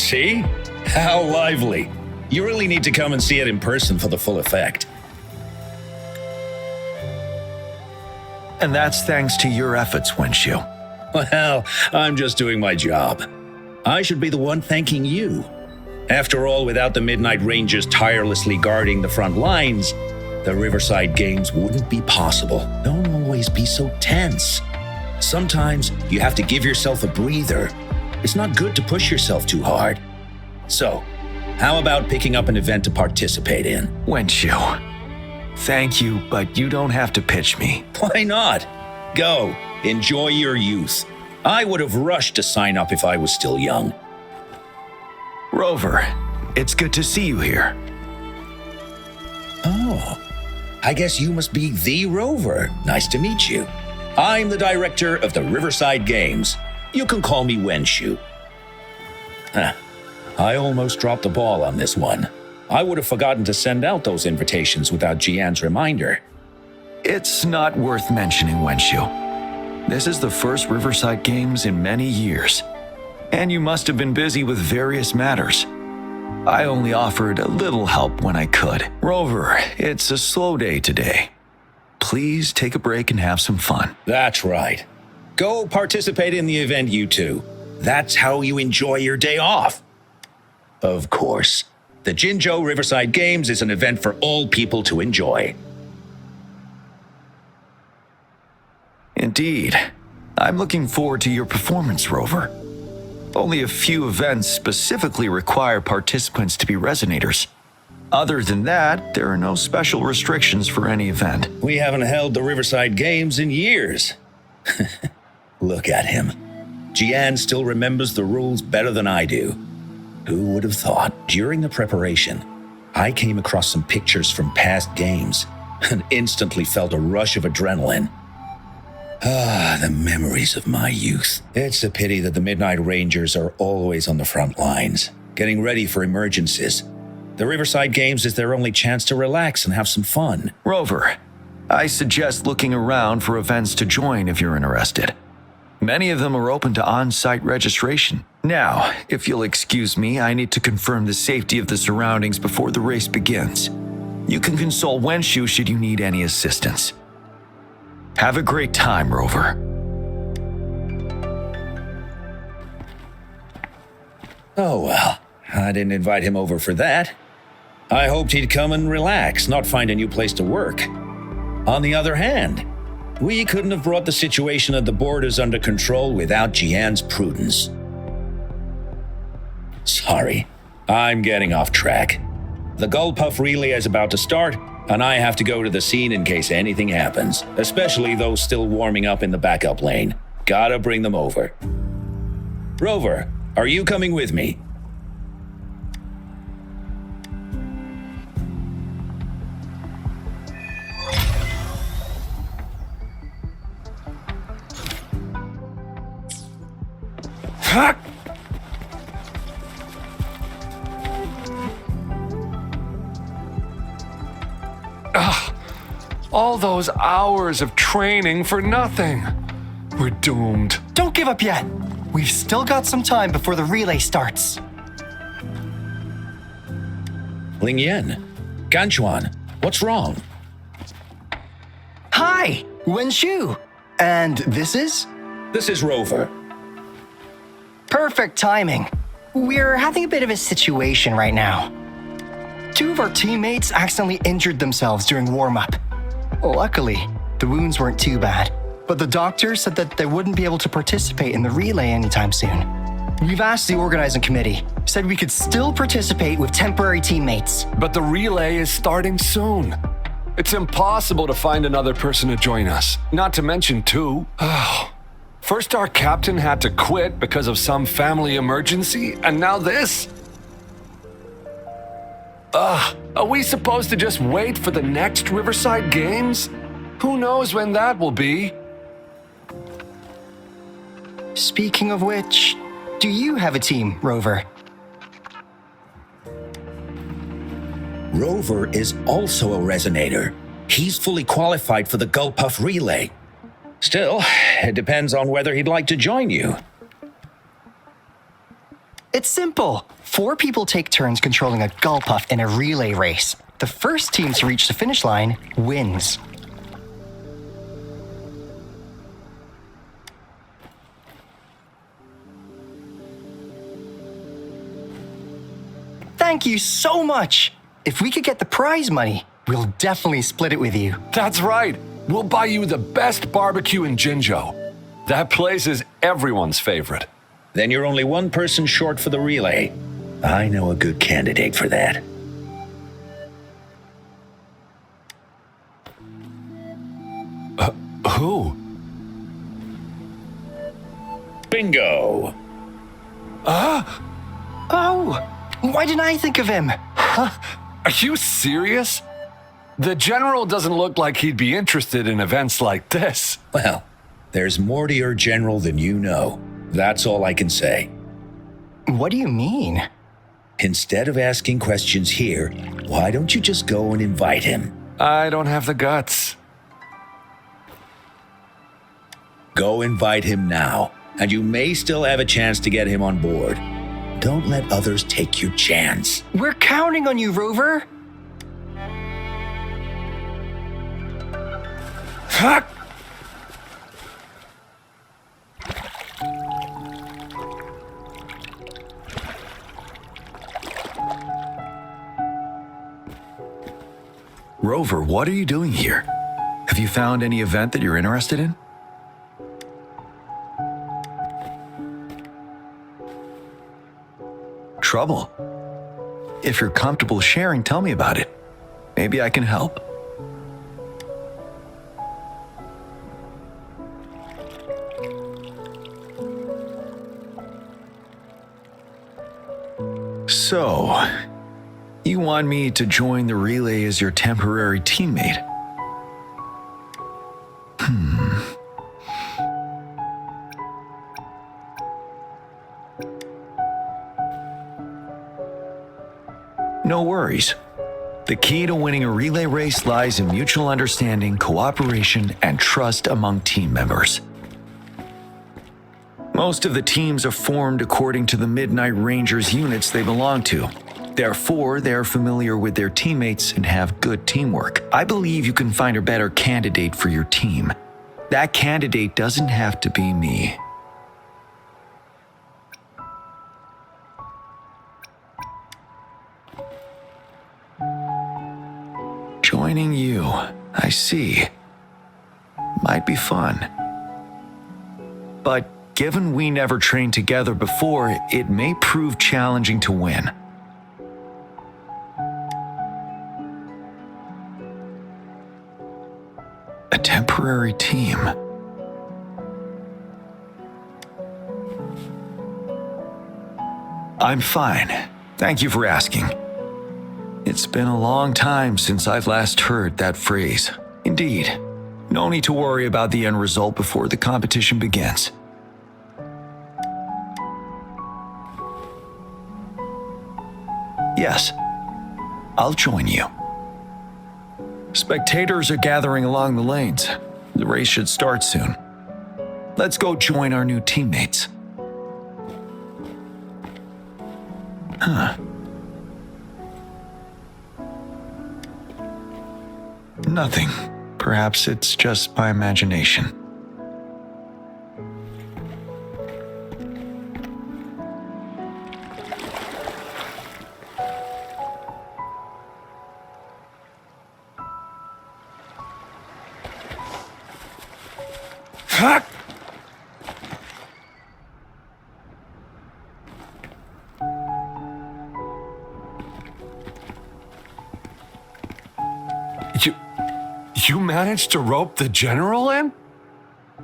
See? How lively. You really need to come and see it in person for the full effect. And that's thanks to your efforts, Wenshu. Well, I'm just doing my job. I should be the one thanking you. After all, without the Midnight Rangers tirelessly guarding the front lines, the Riverside Games wouldn't be possible. Don't always be so tense. Sometimes you have to give yourself a breather. It's not good to push yourself too hard. So, how about picking up an event to participate in? Wenshu, thank you, but you don't have to pitch me. Why not? Go, enjoy your youth. I would have rushed to sign up if I was still young. Rover, it's good to see you here. Oh, I guess you must be the Rover. Nice to meet you. I'm the director of the Riverside Games. You can call me Wenshu. I almost dropped the ball on this one. I would have forgotten to send out those invitations without Jiyan's reminder. It's not worth mentioning, Wenshu. This is the first Riverside Games in many years, and you must have been busy with various matters. I only offered a little help when I could. Rover, it's a slow day today. Please take a break and have some fun. That's right. Go participate in the event, you two. That's how you enjoy your day off. Of course, the Jinzhou Riverside Games is an event for all people to enjoy. Indeed. I'm looking forward to your performance, Rover. Only a few events specifically require participants to be resonators. Other than that, there are no special restrictions for any event. We haven't held the Riverside Games in years. Look at him. Jiyan still remembers the rules better than I do. Who would have thought? During the preparation, I came across some pictures from past games and instantly felt a rush of adrenaline. Ah, the memories of my youth. It's a pity that the Midnight Rangers are always on the front lines, getting ready for emergencies. The Riverside Games is their only chance to relax and have some fun. Rover, I suggest looking around for events to join if you're interested. Many of them are open to on-site registration. Now, if you'll excuse me, I need to confirm the safety of the surroundings before the race begins. You can consult Wenshu should you need any assistance. Have a great time, Rover. Oh well, I didn't invite him over for that. I hoped he'd come and relax, not find a new place to work. On the other hand, we couldn't have brought the situation at the borders under control without Jiyan's prudence. Sorry, I'm getting off track. The Gullpuff relay is about to start, and I have to go to the scene in case anything happens, especially those still warming up in the backup lane. Gotta bring them over. Rover, are you coming with me? All those hours of training for nothing. We're doomed. Don't give up yet. We've still got some time before the relay starts. Lingyan, Ganchuan, what's wrong? Hi, Wenshu. And this is? This is Rover. Perfect timing. We're having a bit of a situation right now. Two of our teammates accidentally injured themselves during warm-up. Luckily, the wounds weren't too bad, but the doctor said that they wouldn't be able to participate in the relay anytime soon. We've asked the organizing committee, said we could still participate with temporary teammates. But the relay is starting soon. It's impossible to find another person to join us, not to mention two. First our captain had to quit because of some family emergency, and now this? Are we supposed to just wait for the next Riverside Games? Who knows when that will be? Speaking of which, do you have a team, Rover? Rover is also a resonator. He's fully qualified for the Gullpuff relay. Still, it depends on whether he'd like to join you. It's simple. 4 people take turns controlling a Gulpuff in a relay race. The first team to reach the finish line wins. Thank you so much! If we could get the prize money, we'll definitely split it with you. That's right. We'll buy you the best barbecue in Jinzhou. That place is everyone's favorite. Then you're only one person short for the relay. I know a good candidate for that. Who? Bingo! Oh! Why didn't I think of him? Are you serious? The general doesn't look like he'd be interested in events like this. Well, there's more to your general than you know. That's all I can say. What do you mean? Instead of asking questions here, why don't you just go and invite him? I don't have the guts. Go invite him now, and you may still have a chance to get him on board. Don't let others take your chance. We're counting on you, Rover. Fuck! Rover, what are you doing here? Have you found any event that you're interested in? Trouble? If you're comfortable sharing, tell me about it. Maybe I can help. So, you want me to join the relay as your temporary teammate? No worries. The key to winning a relay race lies in mutual understanding, cooperation, and trust among team members. Most of the teams are formed according to the Midnight Rangers units they belong to. Therefore, they are familiar with their teammates and have good teamwork. I believe you can find a better candidate for your team. That candidate doesn't have to be me. Joining you, I see. Might be fun. But given we never trained together before, it may prove challenging to win. A temporary team. I'm fine. Thank you for asking. It's been a long time since I've last heard that phrase. Indeed, no need to worry about the end result before the competition begins. Yes, I'll join you. Spectators are gathering along the lanes. The race should start soon. Let's go join our new teammates. Nothing. Perhaps it's just my imagination. Fuck! You managed to rope the general in?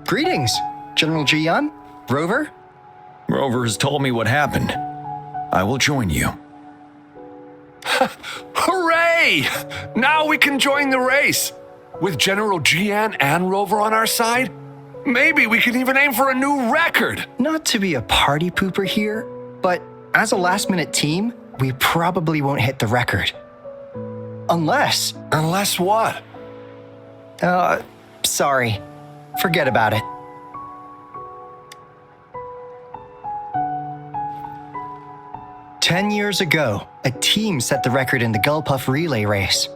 Greetings, General Jiyan, Rover. Rover has told me what happened. I will join you. Hooray! Now we can join the race. With General Jiyan and Rover on our side, maybe we can even aim for a new record. Not to be a party pooper here, but as a last-minute team, we probably won't hit the record. Unless... Unless what? Sorry. Forget about it. 10 years ago, a team set the record in the Gulpuff relay race.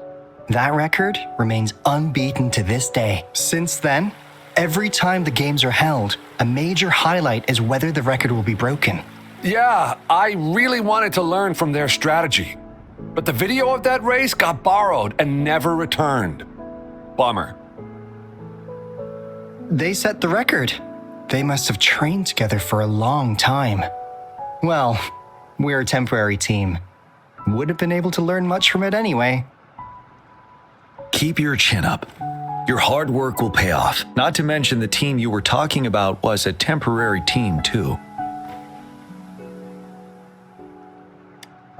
That record remains unbeaten to this day. Since then, every time the games are held, a major highlight is whether the record will be broken. Yeah, I really wanted to learn from their strategy. But the video of that race got borrowed and never returned. Bummer. They set the record. They must have trained together for a long time. Well, we're a temporary team. Would have been able to learn much from it anyway. Keep your chin up. Your hard work will pay off. Not to mention the team you were talking about was a temporary team too.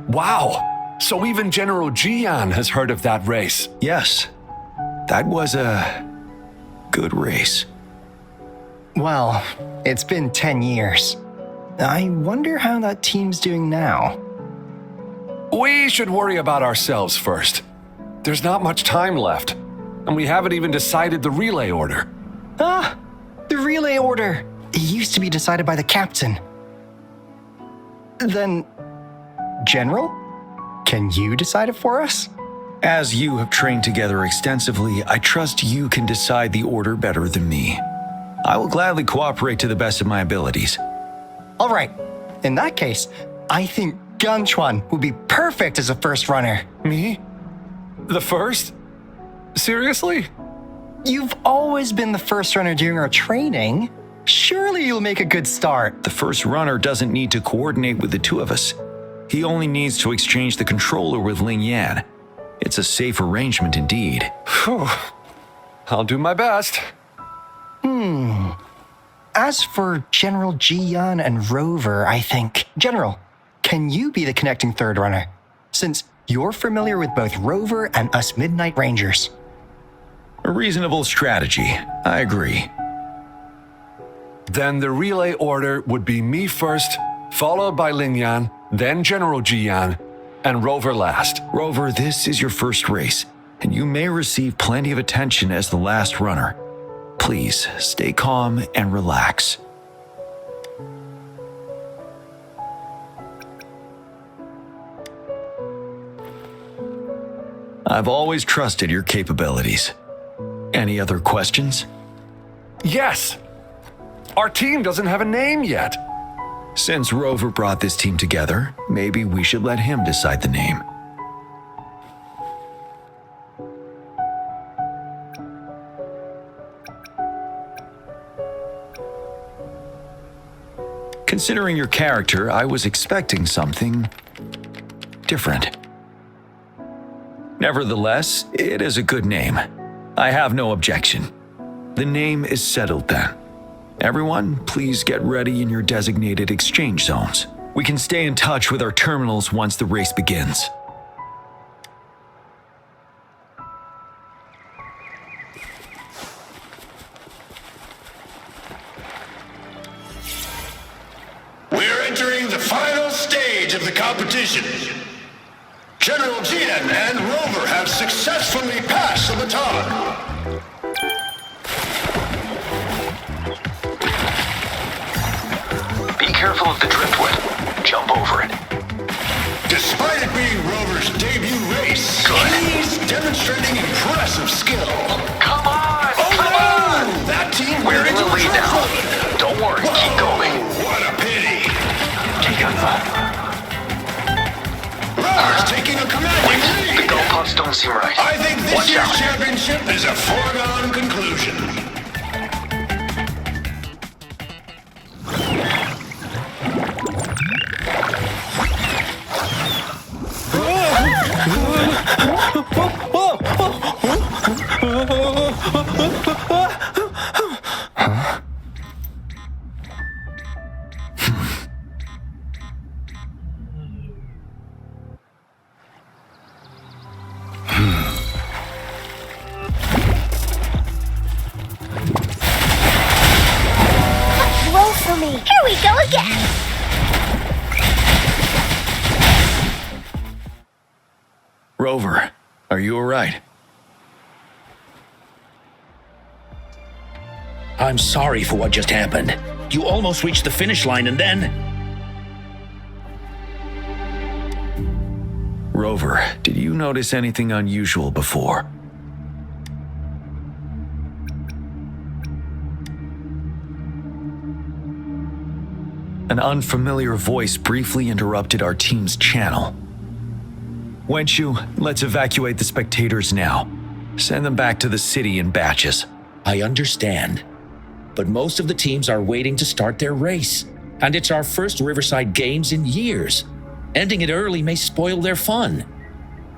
Wow! So even General Jiyan has heard of that race. Yes, that was a good race. Well, it's been 10 years. I wonder how that team's doing now. We should worry about ourselves first. There's not much time left, and we haven't even decided the relay order. Ah, the relay order. It used to be decided by the captain. Then, General, can you decide it for us? As you have trained together extensively, I trust you can decide the order better than me. I will gladly cooperate to the best of my abilities. All right. In that case, I think Gunchuan would be perfect as a first runner. Me? The first? Seriously? You've always been the first runner during our training. Surely you'll make a good start. The first runner doesn't need to coordinate with the two of us. He only needs to exchange the controller with Ling Yan. It's a safe arrangement indeed. Phew. I'll do my best. As for General Jiyan and Rover, I think... General, can you be the connecting third runner? Since you're familiar with both Rover and us Midnight Rangers. A reasonable strategy. I agree. Then the relay order would be me first, followed by Ling Yan, then General Jiyan, and Rover last. Rover, this is your first race, and you may receive plenty of attention as the last runner. Please, stay calm and relax. I've always trusted your capabilities. Any other questions? Yes! Our team doesn't have a name yet. Since Rover brought this team together, maybe we should let him decide the name. Considering your character, I was expecting something different. Nevertheless, it is a good name. I have no objection. The name is settled then. Everyone, please get ready in your designated exchange zones. We can stay in touch with our terminals once the race begins. We're entering the final stage of the competition. General Jiyan and Rover have successfully passed the baton. Be careful of the driftwood. Jump over it. Despite it being Rover's debut race, he's demonstrating impressive skill. Come on! Come on! That team We're went in the into lead now. driftwood. Don't worry, keep going. What a pity. Rover's taking a commanding The lead. goalposts don't seem right. I think this Watch year's out. championship is a foregone conclusion. Roll for me. Here we go again. Rover, are you alright? I'm sorry for what just happened. You almost reached the finish line and then... Rover, did you notice anything unusual before? An unfamiliar voice briefly interrupted our team's channel. Wenchu, let's evacuate the spectators now. Send them back to the city in batches. I understand, but most of the teams are waiting to start their race, and it's our first Riverside Games in years. Ending it early may spoil their fun.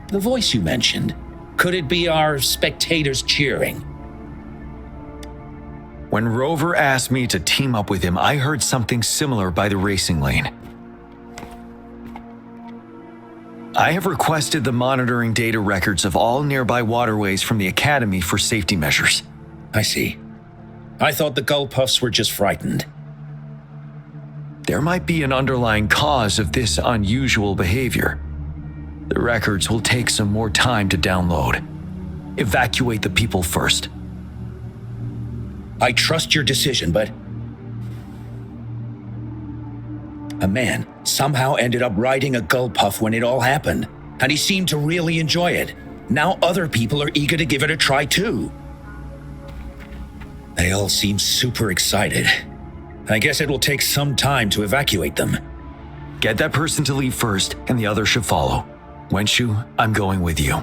The voice you mentioned, could it be our spectators cheering? When Rover asked me to team up with him, I heard something similar by the racing lane. I have requested the monitoring data records of all nearby waterways from the Academy for safety measures. I see. I thought the Gull Puffs were just frightened. There might be an underlying cause of this unusual behavior. The records will take some more time to download. Evacuate the people first. I trust your decision, but a man somehow ended up riding a Gull Puff when it all happened, and he seemed to really enjoy it. Now other people are eager to give it a try too. They all seem super excited. I guess it will take some time to evacuate them. Get that person to leave first, and the others should follow. Wenchu, I'm going with you.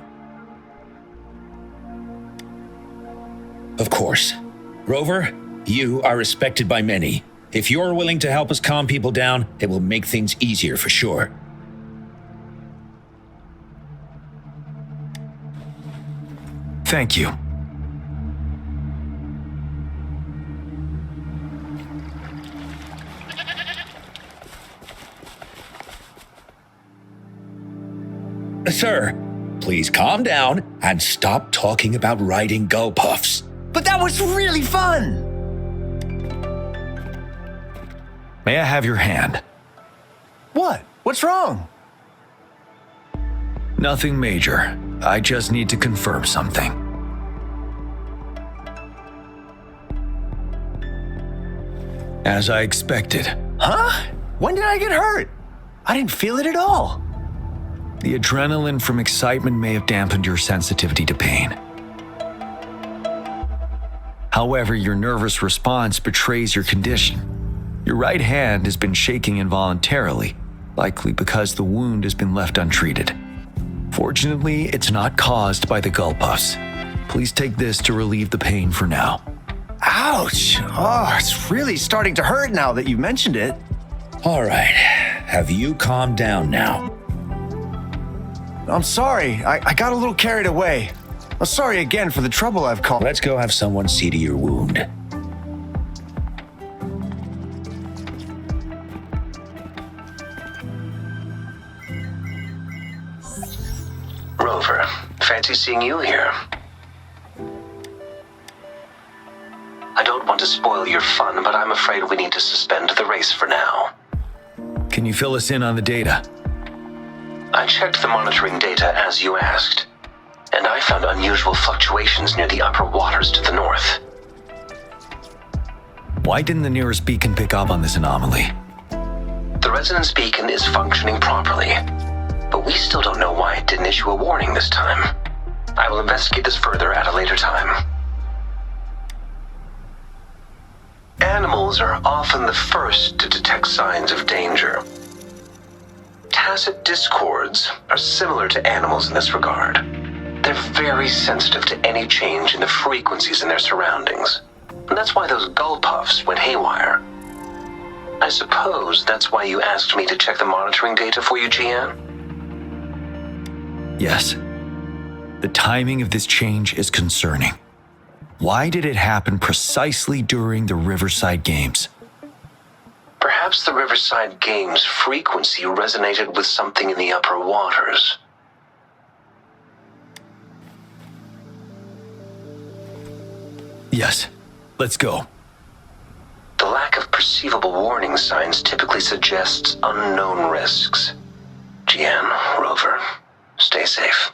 Of course. Rover, you are respected by many. If you're willing to help us calm people down, it will make things easier for sure. Thank you. Sir, please calm down and stop talking about riding Gull Puffs. But that was really fun! May I have your hand? What? What's wrong? Nothing major. I just need to confirm something. As I expected. Huh? When did I get hurt? I didn't feel it at all. The adrenaline from excitement may have dampened your sensitivity to pain. However, your nervous response betrays your condition. Your right hand has been shaking involuntarily, likely because the wound has been left untreated. Fortunately, it's not caused by the Gull Puffs. Please take this to relieve the pain for now. Ouch! Oh, it's really starting to hurt now that you mentioned it. All right, have you calmed down now? I'm sorry, I got a little carried away. I'm sorry again for the trouble I've caused. Let's go have someone see to your wound. Rover, fancy seeing you here. I don't want to spoil your fun, but I'm afraid we need to suspend the race for now. Can you fill us in on the data? I checked the monitoring data as you asked, and I found unusual fluctuations near the upper waters to the north. Why didn't the nearest beacon pick up on this anomaly? The resonance beacon is functioning properly, but we still don't know why it didn't issue a warning this time. I will investigate this further at a later time. Animals are often the first to detect signs of danger. Tacit discords are similar to animals in this regard. They're very sensitive to any change in the frequencies in their surroundings. And that's why those Gull Puffs went haywire. I suppose that's why you asked me to check the monitoring data for you, Jiyan? Yes. The timing of this change is concerning. Why did it happen precisely during the Riverside Games? Perhaps the Riverside Games frequency resonated with something in the upper waters. Yes. Let's go. The lack of perceivable warning signs typically suggests unknown risks. Jiyan, Rover, stay safe.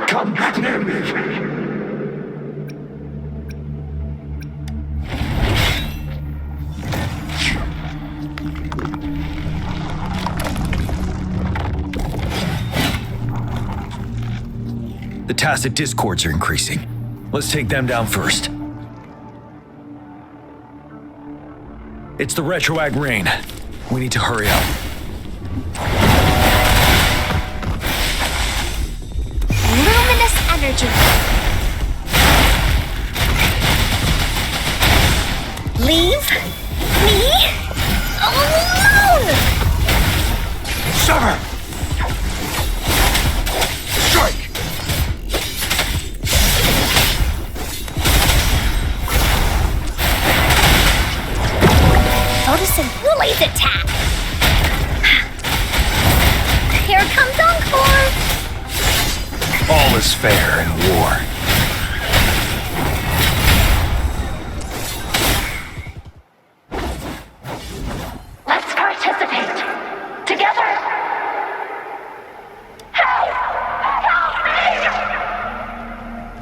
Come near me. The tacit discords are increasing. Let's take them down first. It's the retroact rain. We need to hurry up. Luminous energy. Leave me alone! Sever! Strike! Photosynth laser attack. Here comes Encore. All is fair in war. Let's participate together. Help! Help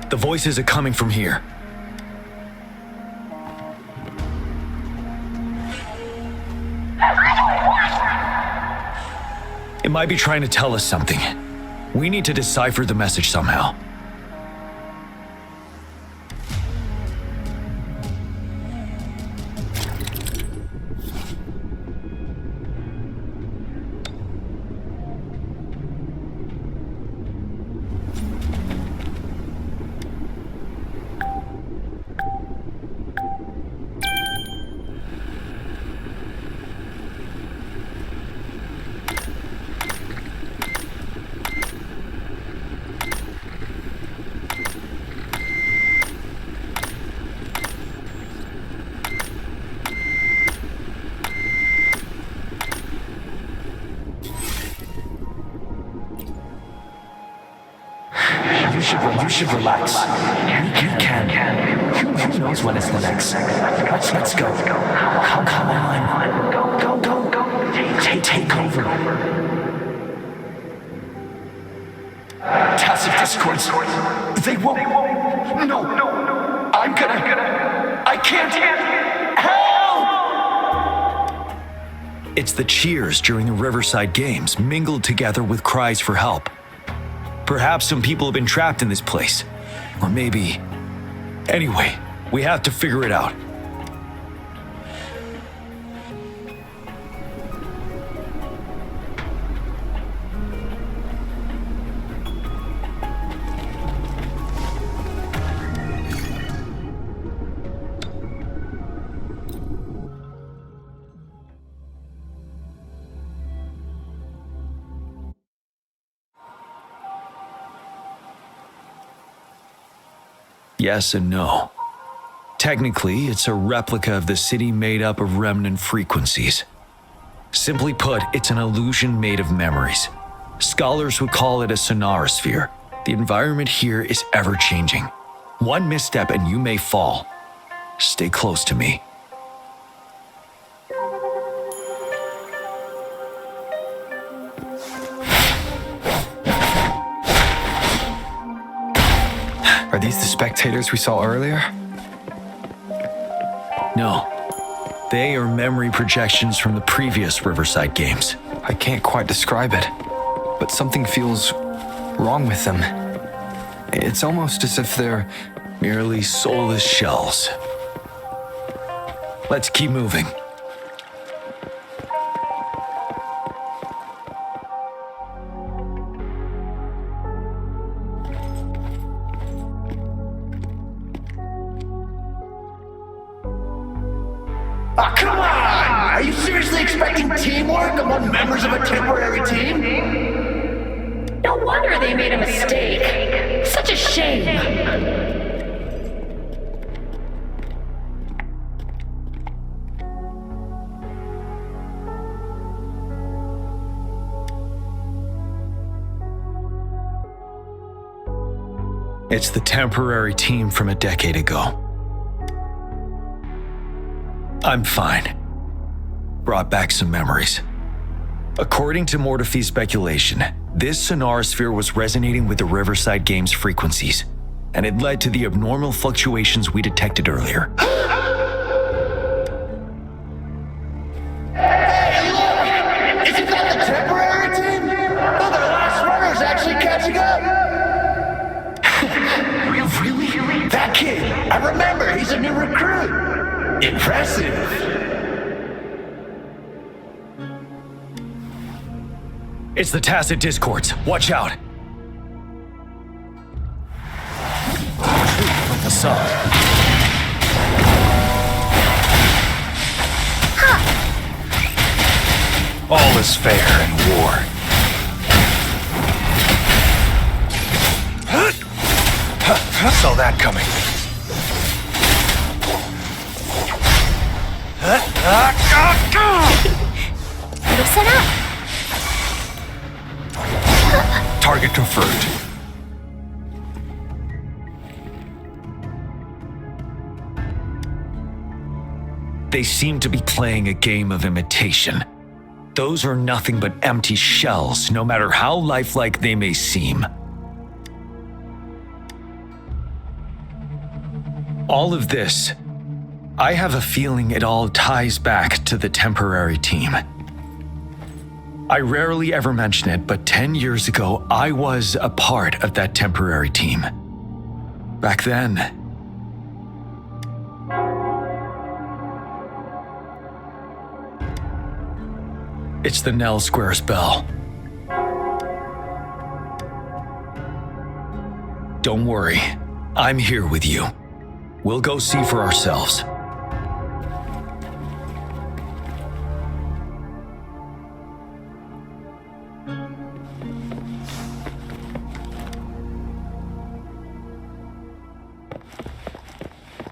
me! The voices are coming from here. It might be trying to tell us something. We need to decipher the message somehow. You should relax. You can. Who knows when it's the next? Let's go. Come on. Go. Take over. Tacit discords. They won't. No. I can't. Help! It's the cheers during the Riverside Games mingled together with cries for help. Perhaps some people have been trapped in this place. Or maybe... Anyway, we have to figure it out. Yes and no. Technically, it's a replica of the city made up of remnant frequencies. Simply put, it's an illusion made of memories. Scholars would call it a sonorosphere. The environment here is ever-changing. One misstep and you may fall. Stay close to me. Are these the spectators we saw earlier? No. They are memory projections from the previous Riverside Games. I can't quite describe it, but something feels wrong with them. It's almost as if they're Merely soulless shells. Let's keep moving. Come on! Are you seriously expecting teamwork among members of a temporary team? wonder they made a mistake. Such a shame. It's the temporary team from a decade ago. I'm fine. Brought back some memories. According to Mortefy's speculation, this sonar sphere was resonating with the Riverside Games frequencies, and it led to the abnormal fluctuations we detected earlier. Isn't that the temporary team? Oh, their last runner's actually catching up! Really? That kid! I remember, he's a new recruit! Impressive! It's the tacit discords. Watch out. The sun. All is fair in war. Saw that coming. Listen up. Target confirmed. They seem to be playing a game of imitation. Those are nothing but empty shells, no matter how lifelike they may seem. All of this, I have a feeling it all ties back to the temporary team. I rarely ever mention it, but 10 years ago, I was a part of that temporary team. Back then, it's the Nell Squares bell. Don't worry, I'm here with you. We'll go see for ourselves.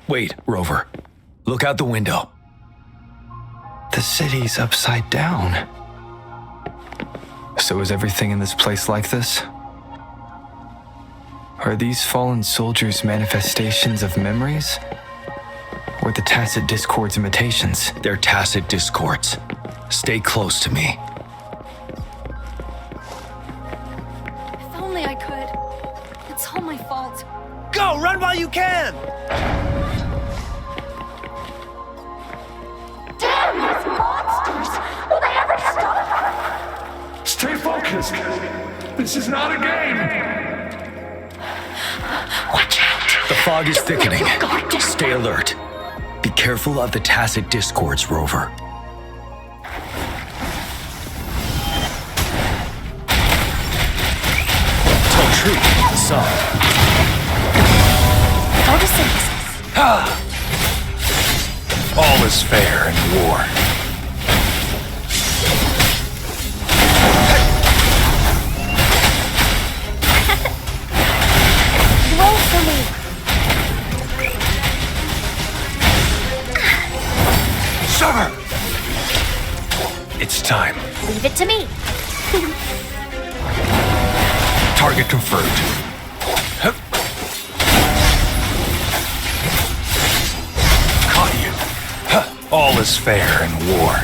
Wait, Rover. Look out the window. The city's upside down. So is everything in this place like this? Are these fallen soldiers manifestations of memories? Or the tacit discords imitations? They're tacit discords. Stay close to me. If only I could. It's all my fault. Go! Run while you can! Damn these monsters! Will they ever stop? Stay focused! This is not a game! Watch out! The fog is thickening. Your guard down. Stay alert. Be careful of the tacit discords, Rover. Tell truth, the sun. Photosynthesis. All is fair in war. Roll for me. Summer! It's time. Leave it to me. Target confirmed. Caught you. All is fair in war.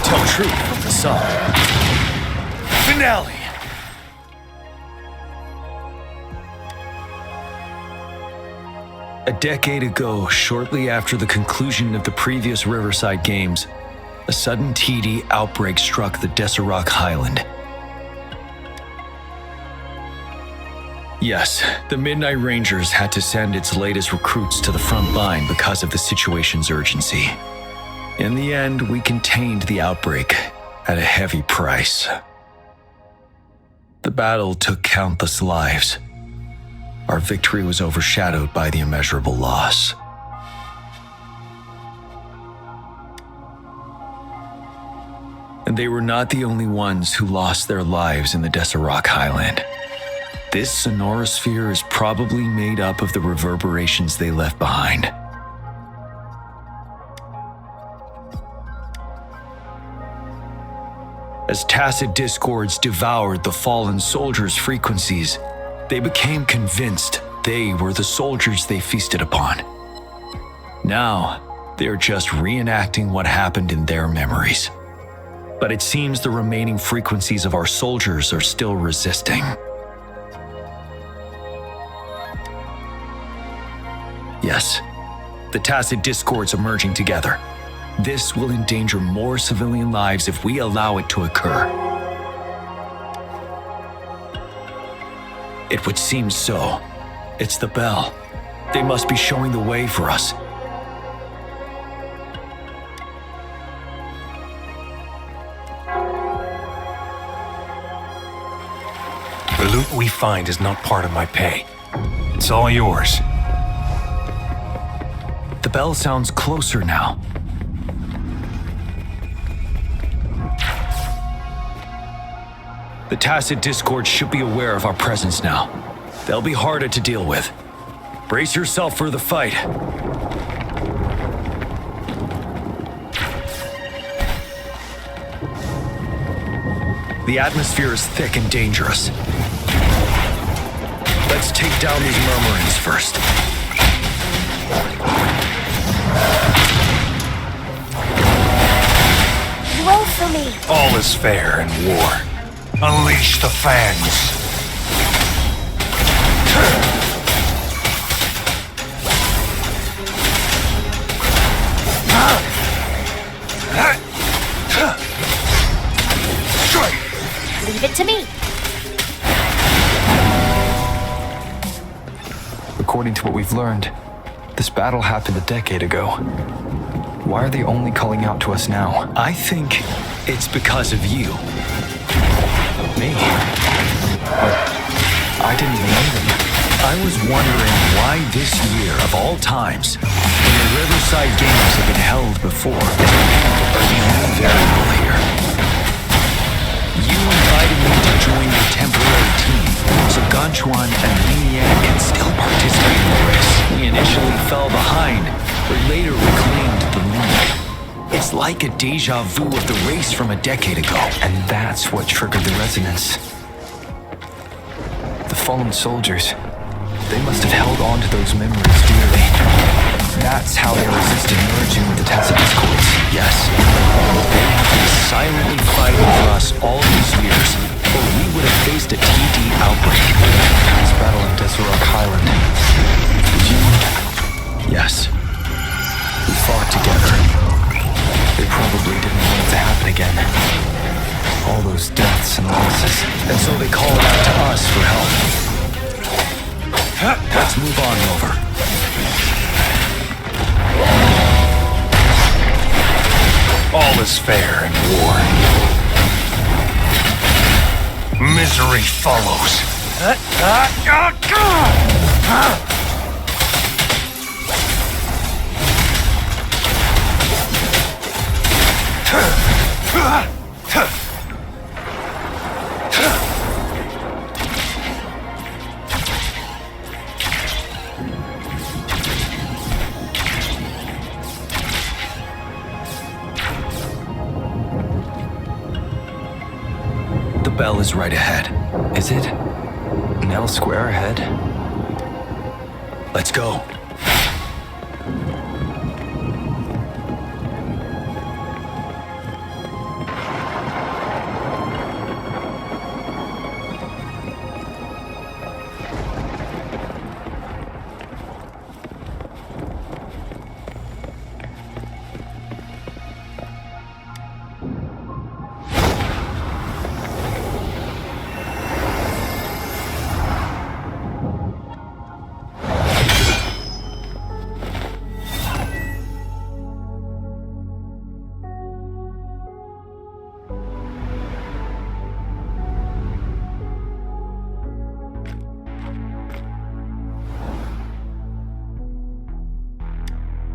Tell truth from the sun. Finale! A decade ago, shortly after the conclusion of the previous Riverside Games, a sudden TD outbreak struck the Deserac Highland. Yes, the Midnight Rangers had to send its latest recruits to the front line because of the situation's urgency. In the end, we contained the outbreak at a heavy price. The battle took countless lives. Our victory was overshadowed by the immeasurable loss. And they were not the only ones who lost their lives in the Desert Highland. This sonorosphere is probably made up of the reverberations they left behind. As tacit discords devoured the fallen soldiers' frequencies, they became convinced they were the soldiers they feasted upon. Now, they're just reenacting what happened in their memories. But it seems the remaining frequencies of our soldiers are still resisting. Yes, the tacit discords emerging together. This will endanger more civilian lives if we allow it to occur. It would seem so. It's the bell. They must be showing the way for us. The loot we find is not part of my pay. It's all yours. The bell sounds closer now. The tacit discord should be aware of our presence now. They'll be harder to deal with. Brace yourself for the fight. The atmosphere is thick and dangerous. Let's take down these murmurings first. Roll for me. All is fair in war. Unleash the fangs. Leave it to me. According to what we've learned, this battle happened a decade ago. Why are they only calling out to us now? I think it's because of you. Me? But I didn't even know them. I was wondering why this year of all times, when the Riverside Games have been held before, are the only variable here. You invited me to join your temporary team, so Ganchuan and Jiyan can still participate in the race. We initially fell behind, but later reclaimed the lead. It's like a deja vu of the race from a decade ago. And that's what triggered the resonance. The fallen soldiers, they must have held on to those memories dearly. That's how they resisted merging with the tacit discords. Yes. They have been silently fighting for us all these years, or we would have faced a TD outbreak. This battle in Desert Highland. Did you? Yes. We fought together. They probably didn't want it to happen again. All those deaths and losses. And so they called out to us for help. Let's move on, Rover. All is fair in war. Misery follows. The bell is right ahead. Is it? Nell Square ahead? Let's go.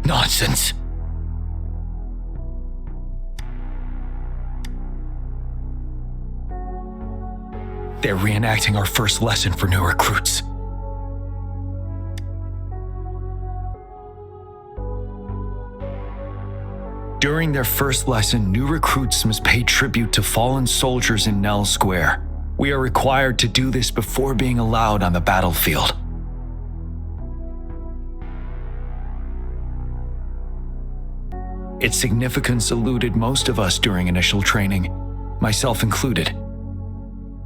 Nonsense. They're reenacting our first lesson for new recruits. During their first lesson, new recruits must pay tribute to fallen soldiers in Nell Square. We are required to do this before being allowed on the battlefield. Its significance eluded most of us during initial training, myself included.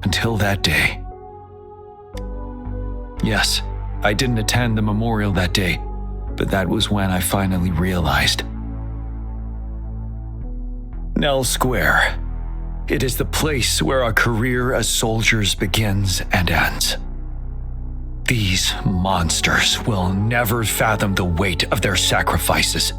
Until that day. Yes, I didn't attend the memorial that day, but that was when I finally realized. Nell Square. It is the place where our career as soldiers begins and ends. These monsters will never fathom the weight of their sacrifices.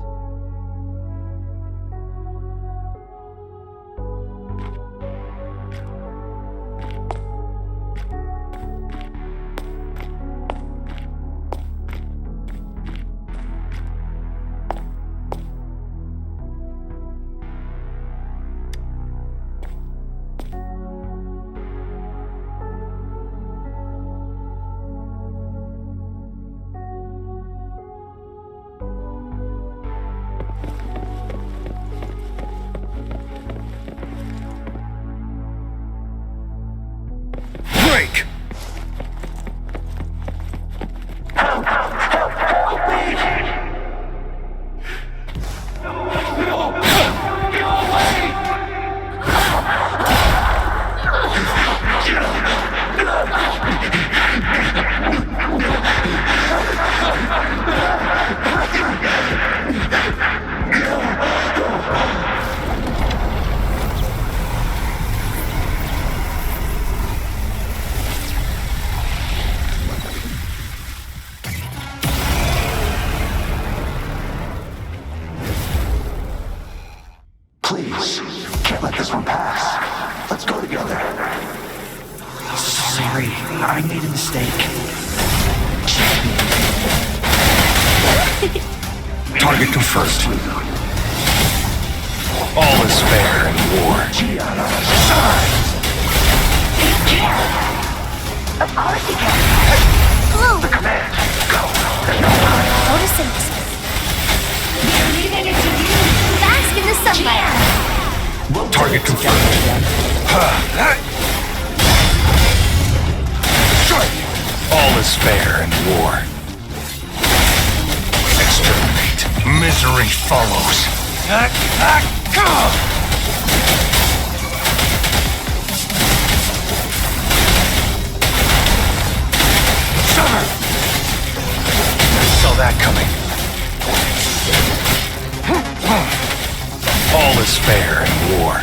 Please, can't let this one pass. Let's go together. Sorry, I made a mistake. Target confirmed. All is fair in war. Jiyan on our side. Of course he can. The command. Go. There's no time. Noticing this. We're leaving it to you. Bask in the sunlight. Target confirmed. All is fair in war. Exterminate. Misery follows. Saw that coming. All is fair in war.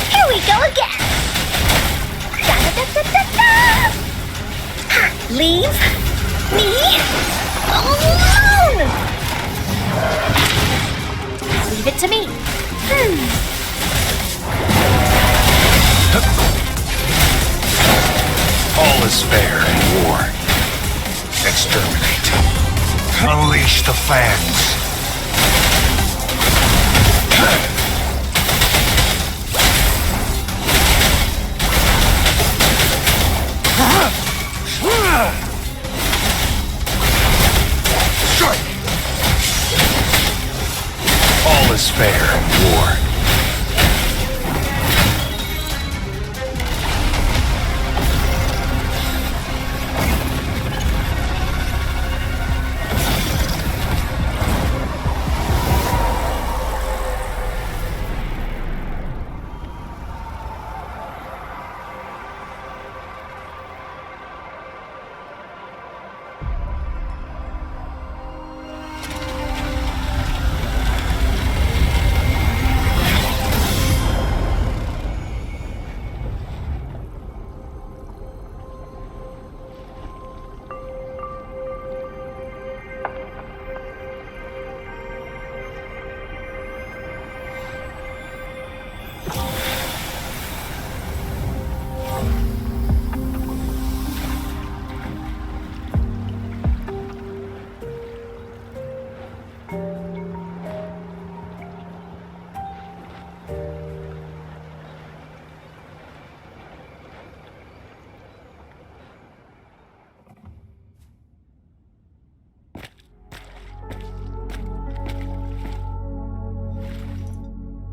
Here we go again. Da-da-da-da-da-da. Ha, leave me alone. Leave it to me. All is fair in war. Exterminate. Unleash the fans. Strike! All is fair in war.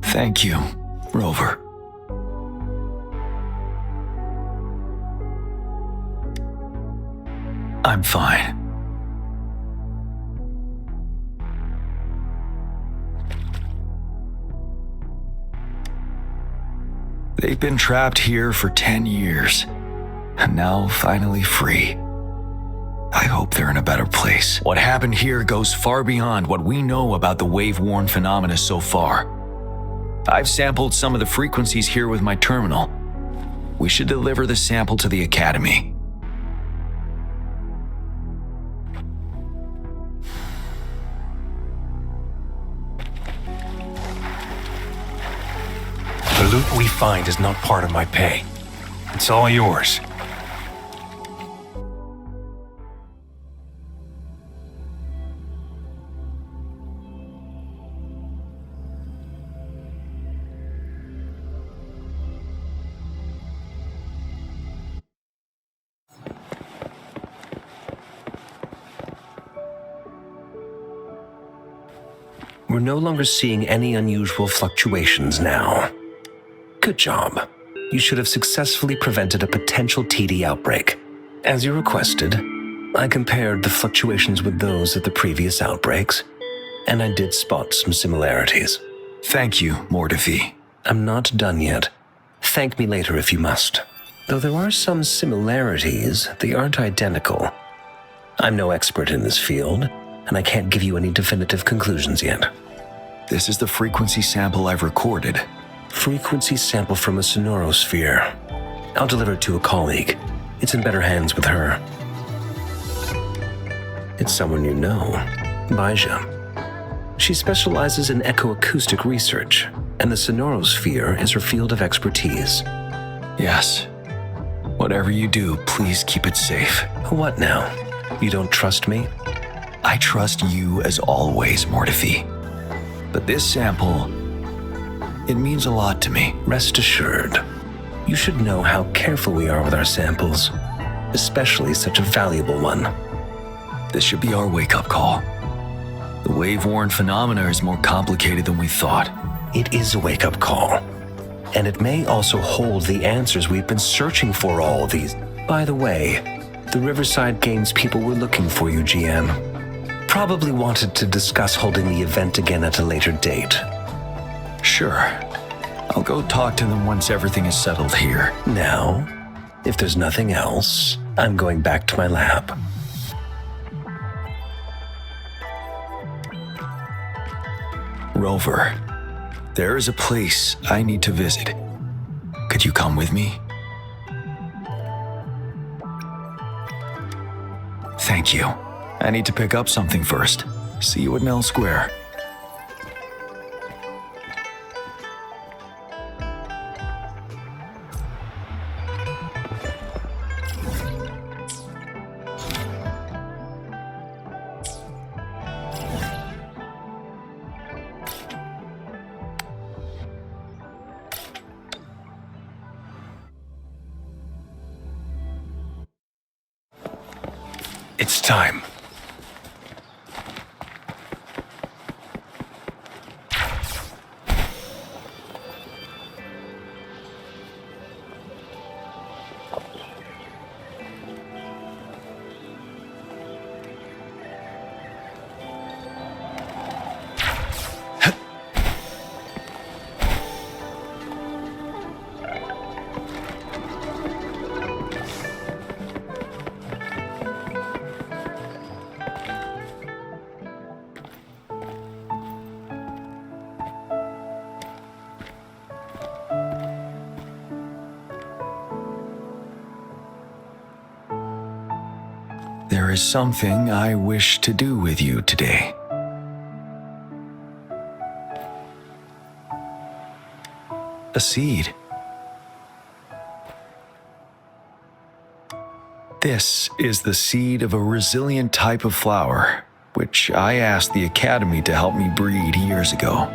Thank you, Rover. I'm fine. They've been trapped here for 10 years, and now finally free. I hope they're in a better place. What happened here goes far beyond what we know about the wave-worn phenomena so far. I've sampled some of the frequencies here with my terminal. We should deliver the sample to the Academy. The loot we find is not part of my pay. It's all yours. We're no longer seeing any unusual fluctuations now. Good job. You should have successfully prevented a potential TD outbreak. As you requested, I compared the fluctuations with those of the previous outbreaks, and I did spot some similarities. Thank you, Mortifi. I'm not done yet. Thank me later if you must. Though there are some similarities, they aren't identical. I'm no expert in this field, and I can't give you any definitive conclusions yet. This is the frequency sample I've recorded. Frequency sample from a sonorosphere. I'll deliver it to a colleague. It's in better hands with her. It's someone you know, Baija. She specializes in echoacoustic research, and the sonorosphere is her field of expertise. Yes. Whatever you do, please keep it safe. What now? You don't trust me? I trust you as always, Mortifi. But this sample, it means a lot to me. Rest assured, you should know how careful we are with our samples, especially such a valuable one. This should be our wake-up call. The wave-worn phenomena is more complicated than we thought. It is a wake-up call, and it may also hold the answers we've been searching for all these. By the way, the Riverside Games people were looking for you, Jiyan. Probably wanted to discuss holding the event again at a later date. Sure. I'll go talk to them once everything is settled here. Now, if there's nothing else, I'm going back to my lab. Rover, there is a place I need to visit. Could you come with me? Thank you. I need to pick up something first. See you at Nell Square. It's time. There is something I wish to do with you today. A seed. This is the seed of a resilient type of flower, which I asked the Academy to help me breed years ago.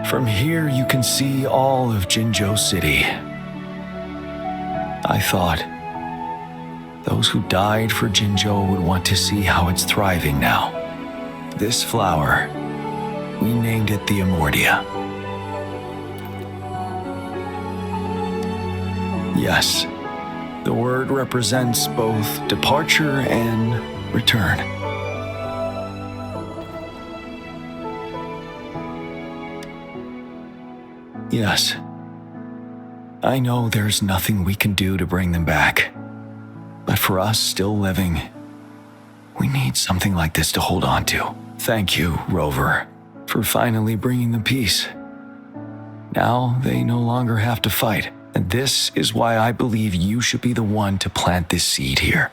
From here, you can see all of Jinzhou City. I thought, Those who died for Jinzhou would want to see how it's thriving now. This flower, we named it the Amortia. Yes, the word represents both departure and return. Yes, I know there's nothing we can do to bring them back. But for us still living, we need something like this to hold on to. Thank you, Rover, for finally bringing them peace. Now they no longer have to fight, and this is why I believe you should be the one to plant this seed here.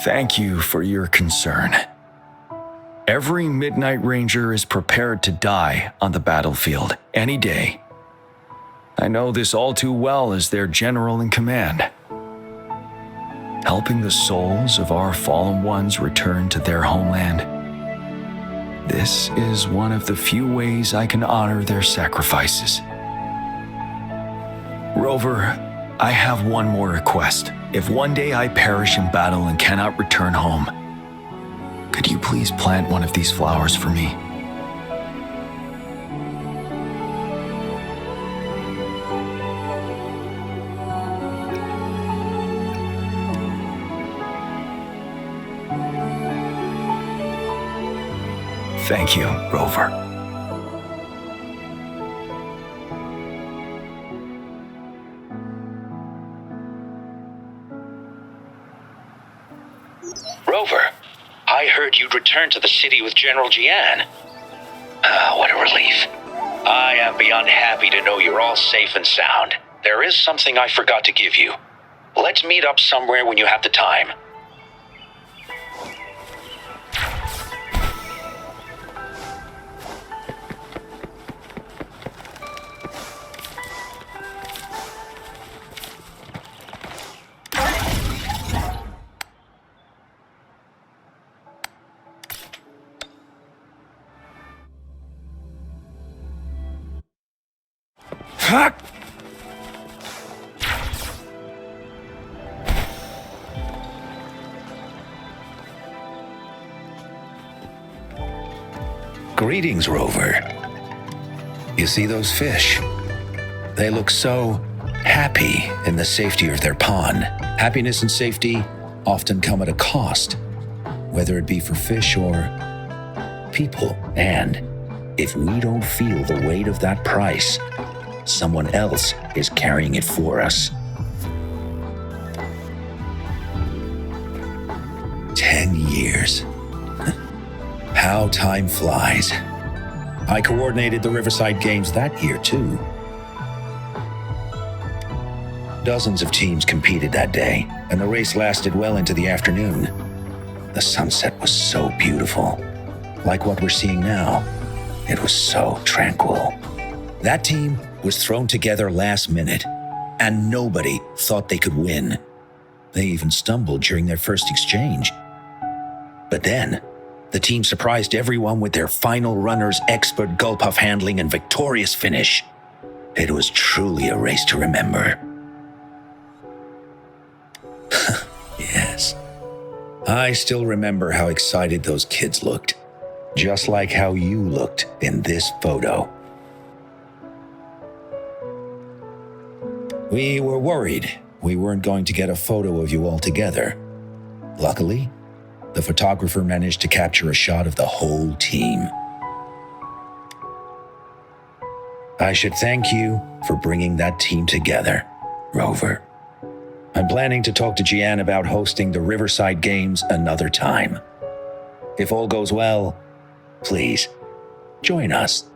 Thank you for your concern. Every Midnight Ranger is prepared to die on the battlefield any day. I know this all too well as their general in command. Helping the souls of our fallen ones return to their homeland. This is one of the few ways I can honor their sacrifices. Rover, I have one more request. If one day I perish in battle and cannot return home, could you please plant one of these flowers for me? Thank you, Rover. Rover, I heard you'd returned to the city with General Jiyan. What a relief. I am beyond happy to know you're all safe and sound. There is something I forgot to give you. Let's meet up somewhere when you have the time. Greetings, Rover. You see those fish? They look so happy in the safety of their pond. Happiness and safety often come at a cost, whether it be for fish or people. And if we don't feel the weight of that price, someone else is carrying it for us. 10 years. How time flies. I coordinated the Riverside Games that year, too. Dozens of teams competed that day, and the race lasted well into the afternoon. The sunset was so beautiful. Like what we're seeing now, it was so tranquil. That team was thrown together last minute, and nobody thought they could win. They even stumbled during their first exchange. But then, the team surprised everyone with their final runner's expert gulp-off handling and victorious finish. It was truly a race to remember. Yes. I still remember how excited those kids looked. Just like how you looked in this photo. We were worried we weren't going to get a photo of you all together. Luckily, the photographer managed to capture a shot of the whole team. I should thank you for bringing that team together, Rover. I'm planning to talk to Jiyan about hosting the Riverside Games another time. If all goes well, please, join us.